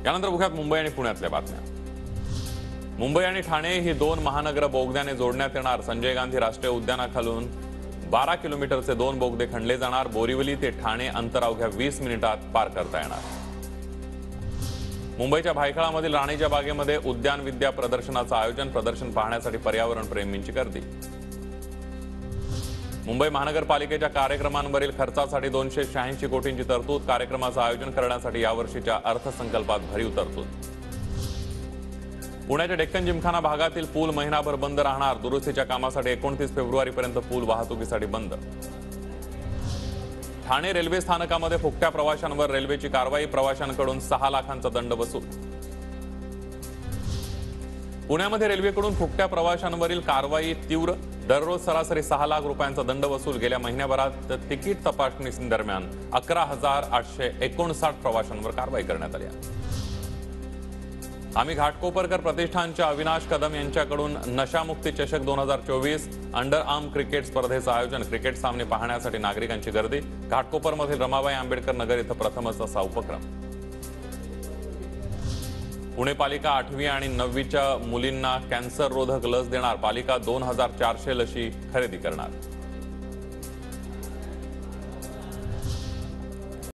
यानंतर बघूयात मुंबई आणि पुण्यातल्या बातम्या। मुंबई आणि ठाणे ही दोन महानगर बोगद्याने जोडण्यात येणार। संजय गांधी राष्ट्रीय उद्यानाखालून 12 किलोमीटरचे दोन बोगदे खणले जाणार। बोरिवली ते ठाणे अंतर अवघ्या 20 मिनिटात पार करता येणार। मुंबईच्या भायखळामधील राणीच्या बागेमध्ये उद्यान विद्या प्रदर्शनाचं आयोजन। प्रदर्शन पाहण्यासाठी पर्यावरण प्रेमींची गर्दी। मुंबई महानगरपालिकेच्या कार्यक्रमांवरील खर्चासाठी 286 कोटींची तरतूद। कार्यक्रमाचं आयोजन करण्यासाठी यावर्षीच्या अर्थसंकल्पात भरीव तरतूद। पुण्याच्या डेक्कन जिमखाना भागातील पूल महिनाभर बंद राहणार। दुरुस्तीच्या कामासाठी 29 फेब्रुवारीपर्यंत पूल वाहतुकीसाठी बंद। ठाणे रेल्वे स्थानकामध्ये फुकट्या प्रवाशांवर रेल्वेची कारवाई। प्रवाशांकडून 6 लाखांचा दंड वसूल। पुण्यामध्ये रेल्वेकडून फुकट्या प्रवाशांवरील कारवाई तीव्र। दररोज सरासरी 6 लाख रुपयांचा दंड वसूल। गेल्या महिन्याभरात तिकीट तपासणी दरम्यान 11,859 प्रवाशांवर कारवाई करण्यात आली आहे। आम्ही घाटकोपरकर प्रतिष्ठानच्या अविनाश कदम यांच्याकडून नशामुक्ती चषक 2024 अंडर आर्म क्रिकेट स्पर्धेचं आयोजन। क्रिकेट सामने पाहण्यासाठी नागरिकांची गर्दी। घाटकोपरमधील रमाबाई आंबेडकर नगर इथं प्रथमच असा उपक्रम। पुणे पालिका 8वी आणि 9वीच्या मुलींना कॅन्सर रोधक लस देणार। पालिका 2400 लशी खरेदी करणार।